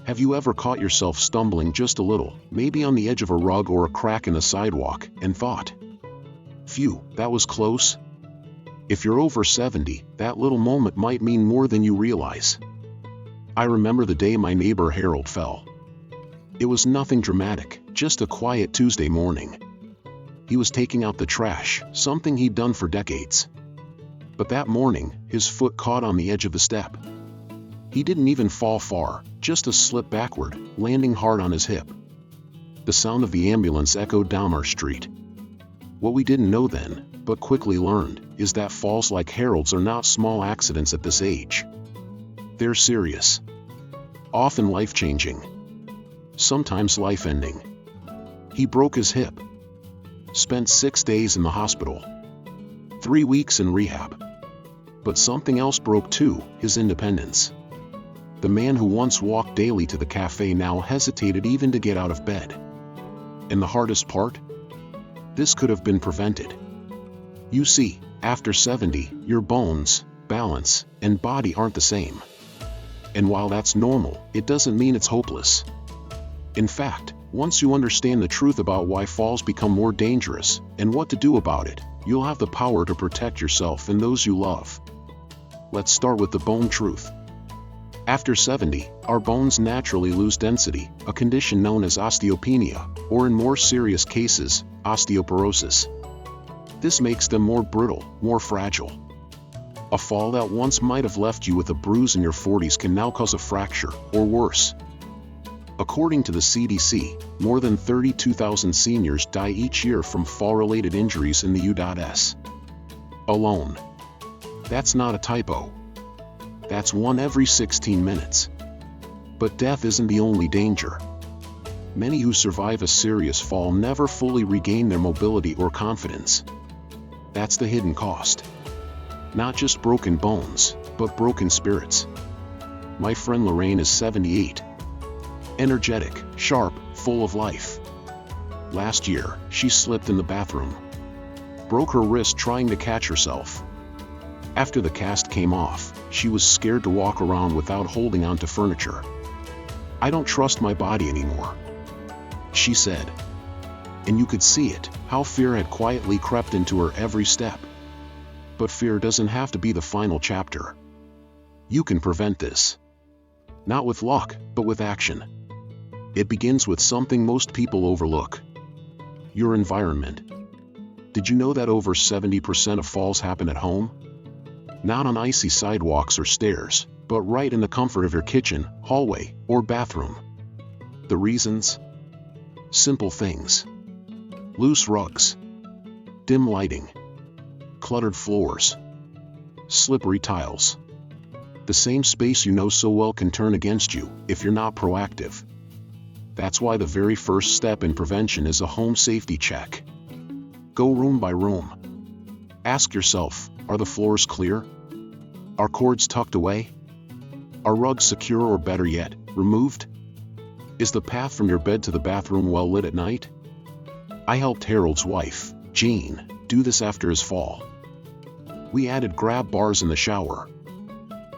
Have you ever caught yourself stumbling just a little, maybe on the edge of a rug or a crack in the sidewalk, and thought, "Phew, that was close"? If you're over 70, that little moment might mean more than you realize. I remember the day my neighbor Harold fell. It was nothing dramatic, just a quiet Tuesday morning. He was taking out the trash, something he'd done for decades. But that morning, his foot caught on the edge of the step. He didn't even fall far, just a slip backward, landing hard on his hip. The sound of the ambulance echoed down our street. What we didn't know then, but quickly learned, is that falls like Harold's are not small accidents at this age. They're serious. Often life-changing. Sometimes life-ending. He broke his hip. Spent 6 days in the hospital. 3 weeks in rehab. But something else broke too, his independence. The man who once walked daily to the cafe now hesitated even to get out of bed. And the hardest part? This could have been prevented. You see, after 70, your bones, balance, and body aren't the same. And while that's normal, it doesn't mean it's hopeless. In fact, once you understand the truth about why falls become more dangerous, and what to do about it, you'll have the power to protect yourself and those you love. Let's start with the bone truth. After 70, our bones naturally lose density, a condition known as osteopenia, or in more serious cases, osteoporosis. This makes them more brittle, more fragile. A fall that once might have left you with a bruise in your 40s can now cause a fracture, or worse. According to the CDC, more than 32,000 seniors die each year from fall-related injuries in the U.S. alone. That's not a typo. That's 1 every 16 minutes. But death isn't the only danger. Many who survive a serious fall never fully regain their mobility or confidence. That's the hidden cost. Not just broken bones, but broken spirits. My friend Lorraine is 78. Energetic, sharp, full of life. Last year, she slipped in the bathroom. Broke her wrist trying to catch herself. After the cast came off, she was scared to walk around without holding onto furniture. "I don't trust my body anymore," she said. And you could see it, how fear had quietly crept into her every step. But fear doesn't have to be the final chapter. You can prevent this. Not with luck, but with action. It begins with something most people overlook. Your environment. Did you know that over 70% of falls happen at home? Not on icy sidewalks or stairs, but right in the comfort of your kitchen, hallway, or bathroom. The reasons? Simple things. Loose rugs. Dim lighting. Cluttered floors. Slippery tiles. The same space you know so well can turn against you if you're not proactive. That's why the very first step in prevention is a home safety check. Go room by room. Ask yourself, are the floors clear? Are cords tucked away? Are rugs secure, or better yet, removed? Is the path from your bed to the bathroom well lit at night? I helped Harold's wife, Jean, do this after his fall. We added grab bars in the shower.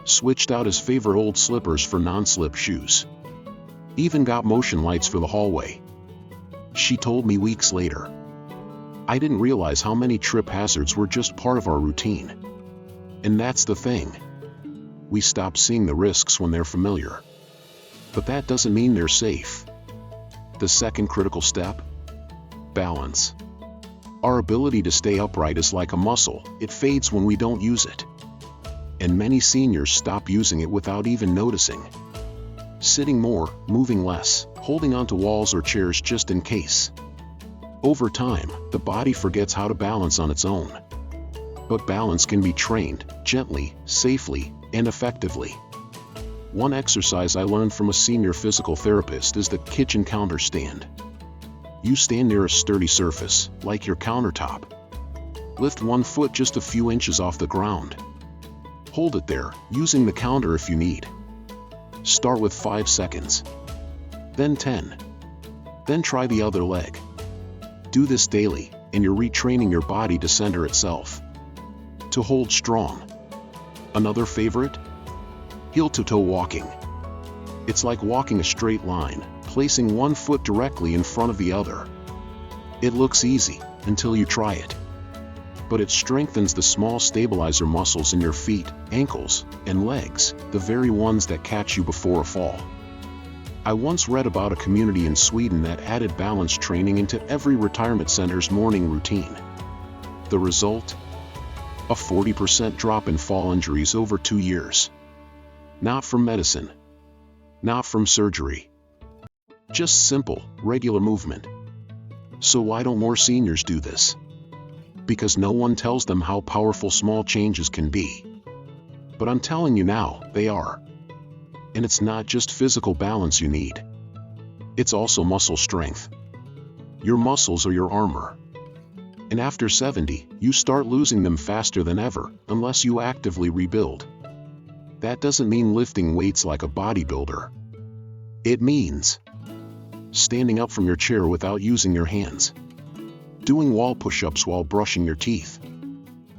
Switched out his favorite old slippers for non-slip shoes. Even got motion lights for the hallway. She told me weeks later. I didn't realize how many trip hazards were just part of our routine. And that's the thing. We stop seeing the risks when they're familiar. But that doesn't mean they're safe. The second critical step? Balance. Our ability to stay upright is like a muscle, it fades when we don't use it. And many seniors stop using it without even noticing. Sitting more, moving less, holding onto walls or chairs just in case. Over time, the body forgets how to balance on its own. But balance can be trained, gently, safely, and effectively. One exercise I learned from a senior physical therapist is the kitchen counter stand. You stand near a sturdy surface, like your countertop. Lift one foot just a few inches off the ground. Hold it there, using the counter if you need. Start with 5 seconds. Then 10. Then try the other leg. Do this daily, and you're retraining your body to center itself. To hold strong. Another favorite? Heel-to-toe walking. It's like walking a straight line, placing one foot directly in front of the other. It looks easy until you try it. But it strengthens the small stabilizer muscles in your feet, ankles, and legs, the very ones that catch you before a fall. I once read about a community in Sweden that added balance training into every retirement center's morning routine. The result? A 40% drop in fall injuries over 2 years. Not from medicine. Not from surgery. Just simple, regular movement. So why don't more seniors do this? Because no one tells them how powerful small changes can be. But I'm telling you now, they are. And it's not just physical balance you need. It's also muscle strength. Your muscles are your armor. And after 70, you start losing them faster than ever, unless you actively rebuild. That doesn't mean lifting weights like a bodybuilder. It means standing up from your chair without using your hands, doing wall push-ups while brushing your teeth,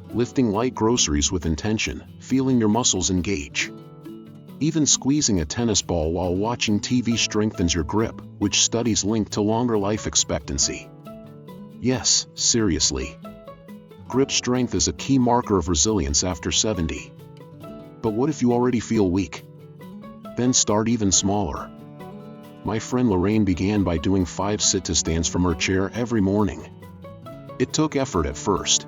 lifting light groceries with intention, feeling your muscles engage. Even squeezing a tennis ball while watching TV strengthens your grip, which studies link to longer life expectancy. Yes, seriously. Grip strength is a key marker of resilience after 70. But what if you already feel weak? Then start even smaller. My friend Lorraine began by doing 5 sit-to-stands from her chair every morning. It took effort at first.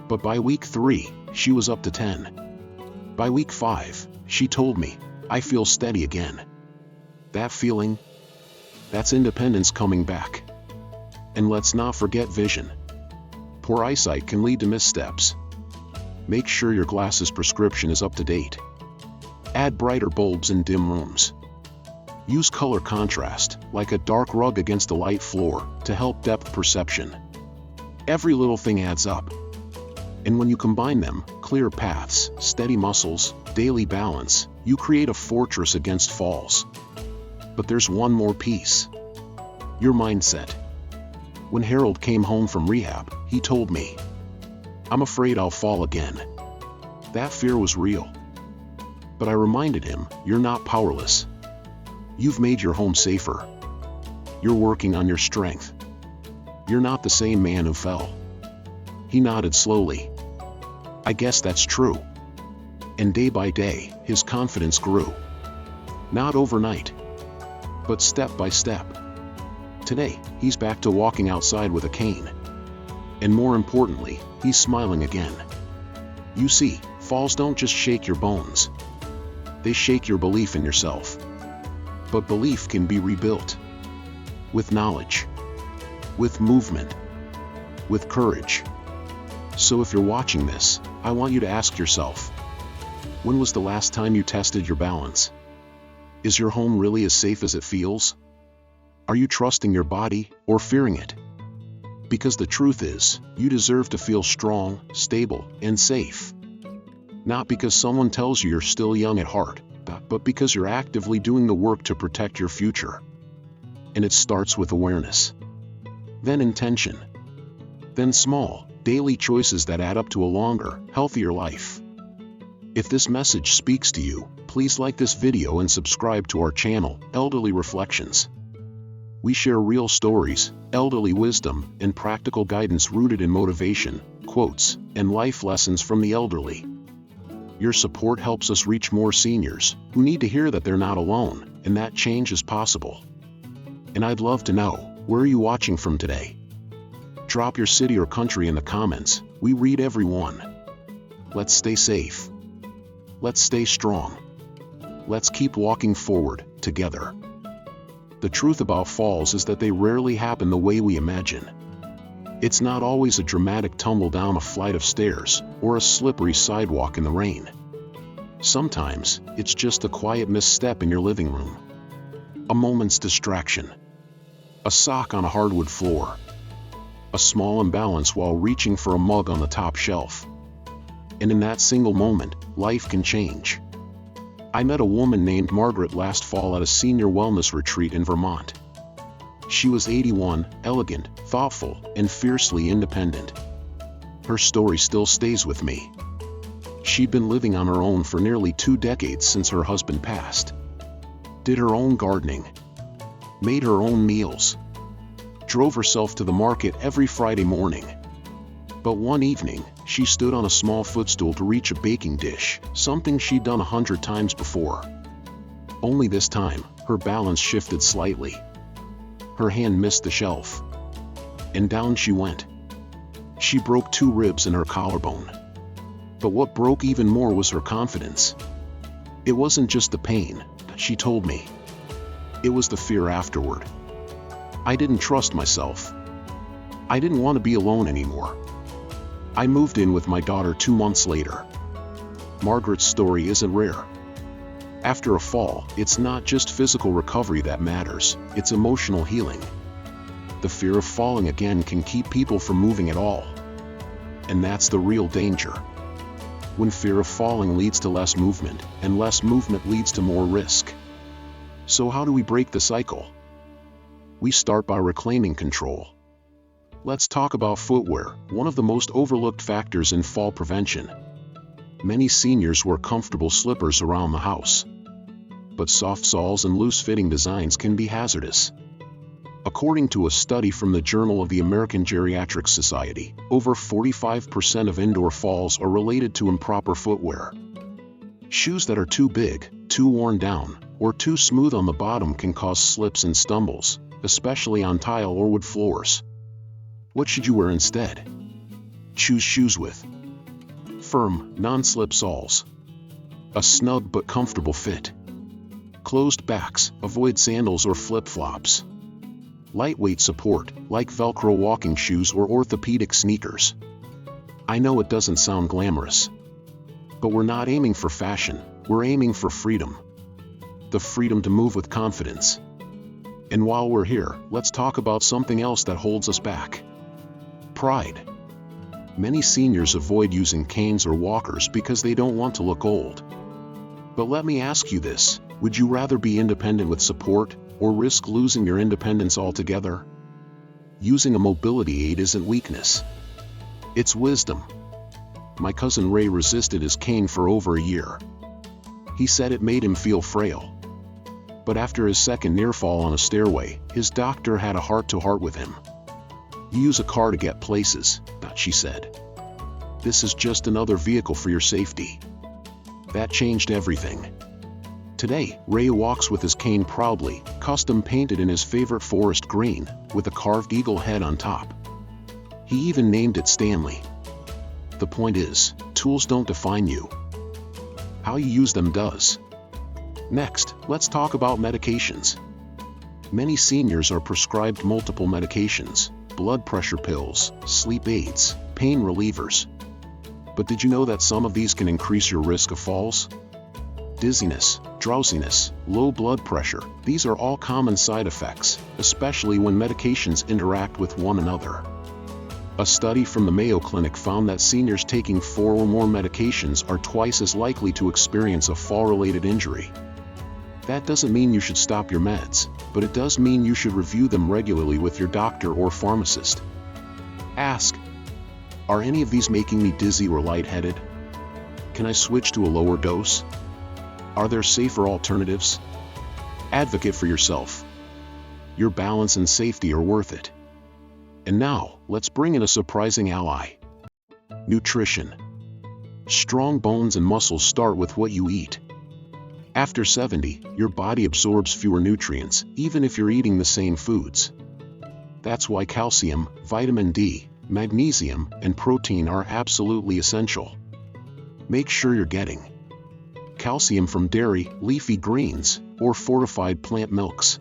But by week 3, she was up to 10. By week 5, she told me, I feel steady again. That feeling? That's independence coming back. And let's not forget vision. Poor eyesight can lead to missteps. Make sure your glasses prescription is up to date. Add brighter bulbs in dim rooms. Use color contrast, like a dark rug against a light floor, to help depth perception. Every little thing adds up. And when you combine them, clear paths, steady muscles, daily balance, you create a fortress against falls. But there's one more piece. Your mindset. When Harold came home from rehab, he told me, I'm afraid I'll fall again. That fear was real. But I reminded him, you're not powerless. You've made your home safer. You're working on your strength. You're not the same man who fell. He nodded slowly. I guess that's true. And day by day, his confidence grew. Not overnight, but step by step. Today, he's back to walking outside with a cane. And more importantly, he's smiling again. You see, falls don't just shake your bones. They shake your belief in yourself. But belief can be rebuilt. With knowledge. With movement. With courage. So if you're watching this, I want you to ask yourself, when was the last time you tested your balance? Is your home really as safe as it feels? Are you trusting your body, or fearing it? Because the truth is, you deserve to feel strong, stable, and safe. Not because someone tells you you're still young at heart, but because you're actively doing the work to protect your future. And it starts with awareness. Then intention. Then small, daily choices that add up to a longer, healthier life. If this message speaks to you, please like this video and subscribe to our channel, Elderly Reflections. We share real stories, elderly wisdom, and practical guidance rooted in motivation, quotes, and life lessons from the elderly. Your support helps us reach more seniors who need to hear that they're not alone and that change is possible. And I'd love to know, where are you watching from today? Drop your city or country in the comments. We read every one. Let's stay safe. Let's stay strong. Let's keep walking forward, together. The truth about falls is that they rarely happen the way we imagine. It's not always a dramatic tumble down a flight of stairs, or a slippery sidewalk in the rain. Sometimes, it's just a quiet misstep in your living room. A moment's distraction. A sock on a hardwood floor. A small imbalance while reaching for a mug on the top shelf. And in that single moment, life can change. I met a woman named Margaret last fall at a senior wellness retreat in Vermont. She was 81, elegant, thoughtful, and fiercely independent. Her story still stays with me. She'd been living on her own for nearly 2 decades since her husband passed. did her own gardening, made her own meals, drove herself to the market every Friday morning. But one evening, she stood on a small footstool to reach a baking dish, something she'd done 100 times before. Only this time, her balance shifted slightly. Her hand missed the shelf, and down she went. She broke 2 ribs and her collarbone. But what broke even more was her confidence. It wasn't just the pain, she told me. It was the fear afterward. I didn't trust myself. I didn't want to be alone anymore. I moved in with my daughter 2 months later. Margaret's story isn't rare. After a fall, it's not just physical recovery that matters, it's emotional healing. The fear of falling again can keep people from moving at all. And that's the real danger. When fear of falling leads to less movement, and less movement leads to more risk. So how do we break the cycle? We start by reclaiming control. Let's talk about footwear, one of the most overlooked factors in fall prevention. Many seniors wear comfortable slippers around the house. But soft soles and loose-fitting designs can be hazardous. According to a study from the Journal of the American Geriatric Society, over 45% of indoor falls are related to improper footwear. Shoes that are too big, too worn down, or too smooth on the bottom can cause slips and stumbles, especially on tile or wood floors. What should you wear instead? Choose shoes with firm, non-slip soles, a snug but comfortable fit, closed backs, avoid sandals or flip-flops, lightweight support, like Velcro walking shoes or orthopedic sneakers. I know it doesn't sound glamorous, but we're not aiming for fashion, we're aiming for freedom. The freedom to move with confidence. And while we're here, let's talk about something else that holds us back. Pride. Many seniors avoid using canes or walkers because they don't want to look old. But let me ask you this, would you rather be independent with support, or risk losing your independence altogether? Using a mobility aid isn't weakness. It's wisdom. My cousin Ray resisted his cane for over a year. He said it made him feel frail. But after his second near fall on a stairway, his doctor had a heart-to-heart with him. You use a car to get places, she said. This is just another vehicle for your safety. That changed everything. Today, Ray walks with his cane proudly, custom painted in his favorite forest green, with a carved eagle head on top. He even named it Stanley. The point is, tools don't define you. How you use them does. Next, let's talk about medications. Many seniors are prescribed multiple medications, blood pressure pills, sleep aids, pain relievers. But did you know that some of these can increase your risk of falls? Dizziness, drowsiness, low blood pressure, these are all common side effects, especially when medications interact with one another. A study from the Mayo Clinic found that seniors taking 4 or more medications are twice as likely to experience a fall-related injury. That doesn't mean you should stop your meds, but it does mean you should review them regularly with your doctor or pharmacist. Ask, are any of these making me dizzy or lightheaded? Can I switch to a lower dose? Are there safer alternatives? Advocate for yourself. Your balance and safety are worth it. And now, let's bring in a surprising ally. Nutrition. Strong bones and muscles start with what you eat. After 70, your body absorbs fewer nutrients, even if you're eating the same foods. That's why calcium, vitamin D, magnesium, and protein are absolutely essential. Make sure you're getting calcium from dairy, leafy greens, or fortified plant milks.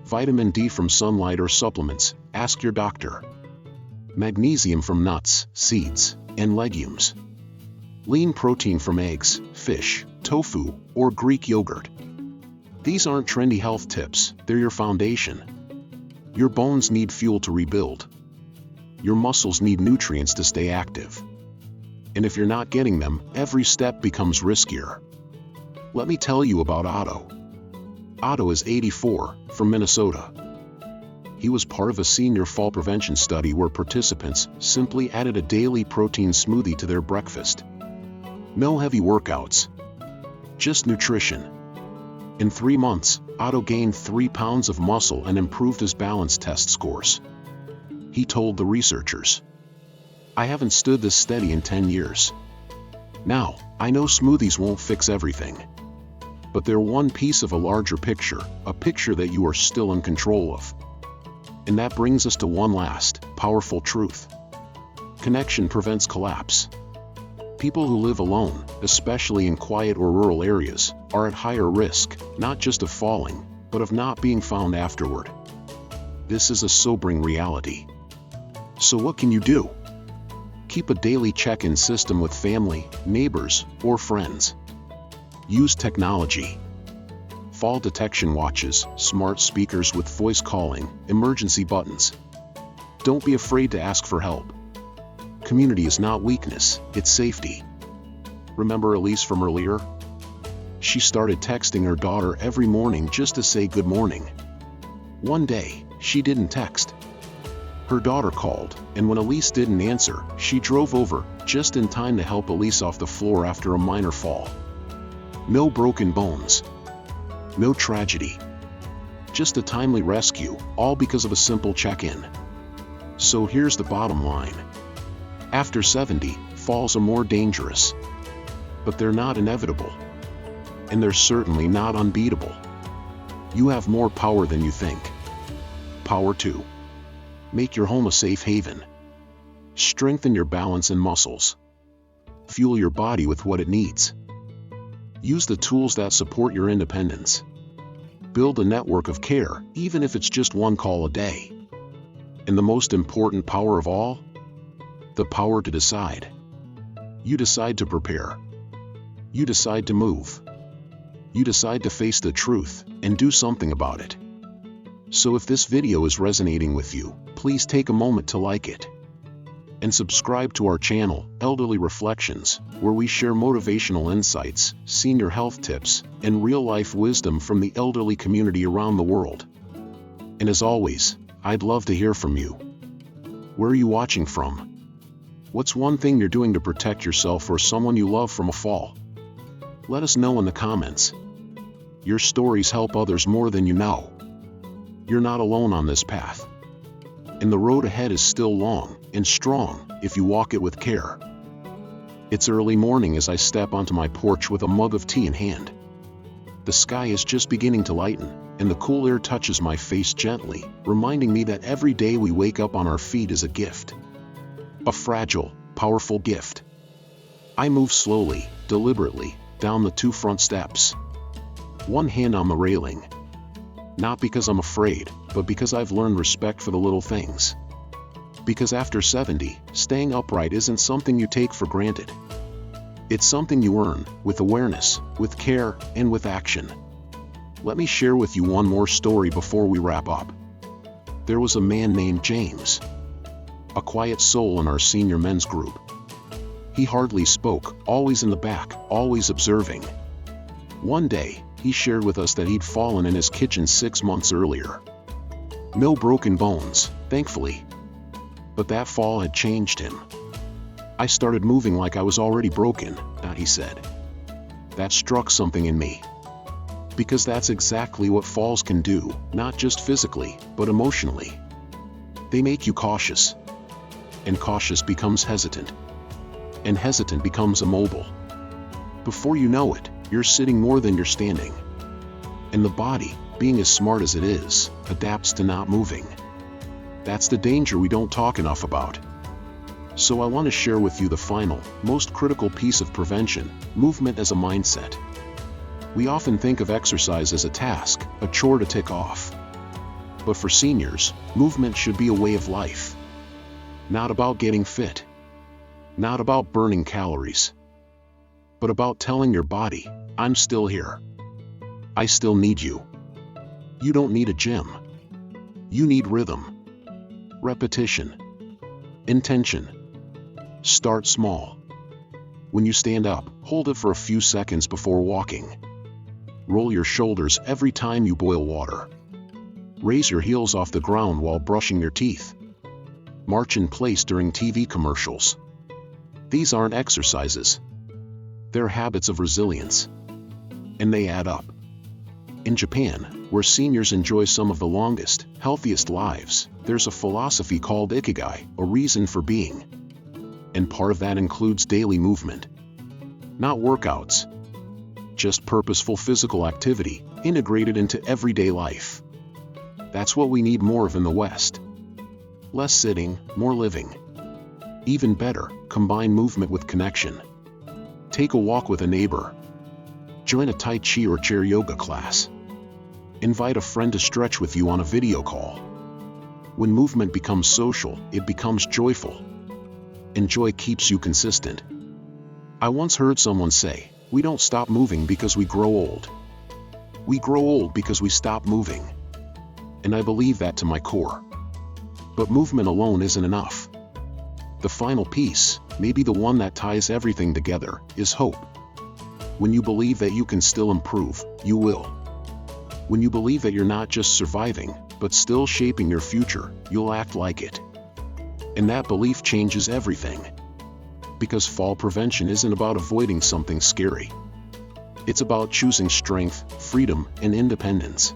Vitamin D from sunlight or supplements, ask your doctor. Magnesium from nuts, seeds, and legumes. Lean protein from eggs, fish, tofu, or Greek yogurt. These aren't trendy health tips, they're your foundation. Your bones need fuel to rebuild. Your muscles need nutrients to stay active. And if you're not getting them, every step becomes riskier. Let me tell you about Otto. Otto is 84, from Minnesota. He was part of a senior fall prevention study where participants simply added a daily protein smoothie to their breakfast. No heavy workouts. Just nutrition. In 3 months, Otto gained 3 pounds of muscle and improved his balance test scores. He told the researchers, "I haven't stood this steady in 10 years. Now, I know smoothies won't fix everything. But they're one piece of a larger picture, a picture that you are still in control of." And that brings us to one last, powerful truth. Connection prevents collapse. People who live alone, especially in quiet or rural areas, are at higher risk, not just of falling, but of not being found afterward. This is a sobering reality. So what can you do? Keep a daily check-in system with family, neighbors, or friends. Use technology. Fall detection watches, smart speakers with voice calling, emergency buttons. Don't be afraid to ask for help. Community is not weakness, it's safety. Remember Elise from earlier? She started texting her daughter every morning just to say good morning. One day, she didn't text. Her daughter called, and when Elise didn't answer, she drove over, just in time to help Elise off the floor after a minor fall. No broken bones. No tragedy. Just a timely rescue, all because of a simple check-in. So here's the bottom line. After 70, falls are more dangerous. But they're not inevitable. And they're certainly not unbeatable. You have more power than you think. Power to make your home a safe haven. Strengthen your balance and muscles. Fuel your body with what it needs. Use the tools that support your independence. Build a network of care, even if it's just one call a day. And the most important power of all? The power to decide. You decide to prepare. You decide to move. You decide to face the truth, and do something about it. So if this video is resonating with you, please take a moment to like it. And subscribe to our channel, Elderly Reflections, where we share motivational insights, senior health tips, and real-life wisdom from the elderly community around the world. And as always, I'd love to hear from you. Where are you watching from? What's one thing you're doing to protect yourself or someone you love from a fall? Let us know in the comments. Your stories help others more than you know. You're not alone on this path. And the road ahead is still long and strong if you walk it with care. It's early morning as I step onto my porch with a mug of tea in hand. The sky is just beginning to lighten, and the cool air touches my face gently, reminding me that every day we wake up on our feet is a gift. A fragile, powerful gift. I move slowly, deliberately, down the 2 front steps. One hand on the railing. Not because I'm afraid, but because I've learned respect for the little things. Because after 70, staying upright isn't something you take for granted. It's something you earn, with awareness, with care, and with action. Let me share with you one more story before we wrap up. There was a man named James. A quiet soul in our senior men's group. He hardly spoke, always in the back, always observing. One day, he shared with us that he'd fallen in his kitchen 6 months earlier. No broken bones, thankfully. But that fall had changed him. "I started moving like I was already broken," he said. That struck something in me. Because that's exactly what falls can do, not just physically, but emotionally. They make you cautious. And cautious becomes hesitant. And hesitant becomes immobile. Before you know it, you're sitting more than you're standing. And the body, being as smart as it is, adapts to not moving. That's the danger we don't talk enough about. So I want to share with you the final, most critical piece of prevention: movement as a mindset. We often think of exercise as a task, a chore to tick off. But for seniors, movement should be a way of life. Not about getting fit. Not about burning calories. But about telling your body, "I'm still here. I still need you." You don't need a gym. You need rhythm. Repetition. Intention. Start small. When you stand up, hold it for a few seconds before walking. Roll your shoulders every time you boil water. Raise your heels off the ground while brushing your teeth. March in place during TV commercials. These aren't exercises. They're habits of resilience. And they add up. In Japan, where seniors enjoy some of the longest, healthiest lives, there's a philosophy called ikigai, a reason for being. And part of that includes daily movement. Not workouts. Just purposeful physical activity, integrated into everyday life. That's what we need more of in the West. Less sitting, more living. Even better, combine movement with connection. Take a walk with a neighbor. Join a Tai Chi or chair yoga class. Invite a friend to stretch with you on a video call. When movement becomes social, it becomes joyful. And joy keeps you consistent. I once heard someone say, "We don't stop moving because we grow old. We grow old because we stop moving." And I believe that to my core. But movement alone isn't enough. The final piece, maybe the one that ties everything together, is hope. When you believe that you can still improve, you will. When you believe that you're not just surviving, but still shaping your future, you'll act like it. And that belief changes everything. Because fall prevention isn't about avoiding something scary. It's about choosing strength, freedom, and independence.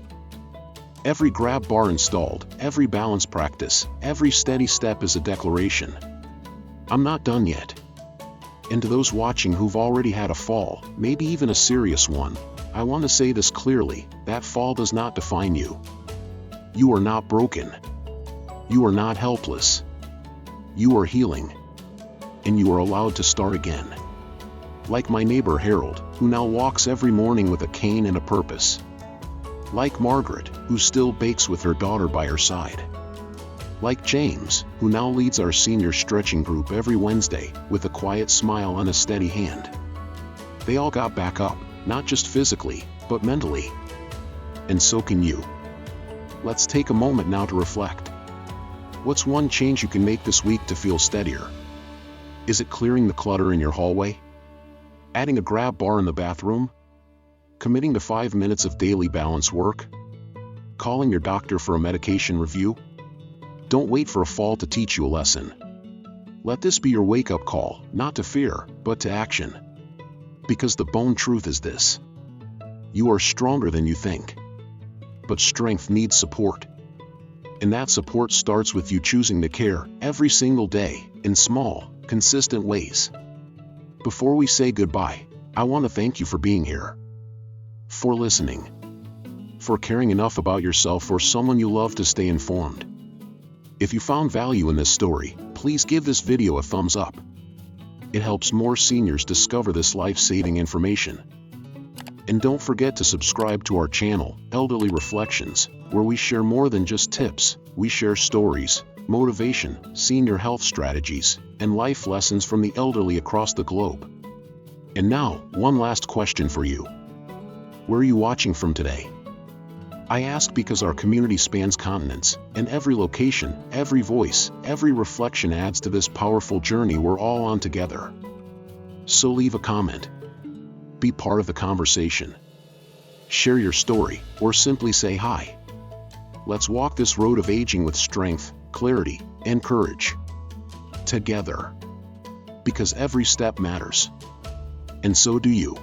Every grab bar installed, every balance practice, every steady step is a declaration. I'm not done yet. And to those watching who've already had a fall, maybe even a serious one, I want to say this clearly: that fall does not define you. You are not broken. You are not helpless. You are healing. And you are allowed to start again. Like my neighbor Harold, who now walks every morning with a cane and a purpose. Like Margaret, who still bakes with her daughter by her side. Like James, who now leads our senior stretching group every Wednesday, with a quiet smile and a steady hand. They all got back up, not just physically, but mentally. And so can you. Let's take a moment now to reflect. What's one change you can make this week to feel steadier? Is it clearing the clutter in your hallway? Adding a grab bar in the bathroom? Committing to 5 minutes of daily balance work? Calling your doctor for a medication review? Don't wait for a fall to teach you a lesson. Let this be your wake-up call, not to fear, but to action. Because the bone truth is this: you are stronger than you think. But strength needs support. And that support starts with you choosing to care every single day, in small, consistent ways. Before we say goodbye, I want to thank you for being here. For listening. For caring enough about yourself or someone you love to stay informed. If you found value in this story, please give this video a thumbs up. It helps more seniors discover this life-saving information. And don't forget to subscribe to our channel, Elderly Reflections, where we share more than just tips. We share stories, motivation, senior health strategies, and life lessons from the elderly across the globe. And now, one last question for you. Where are you watching from today? I ask because our community spans continents, and every location, every voice, every reflection adds to this powerful journey we're all on together. So leave a comment. Be part of the conversation. Share your story, or simply say hi. Let's walk this road of aging with strength, clarity, and courage. Together. Because every step matters. And so do you.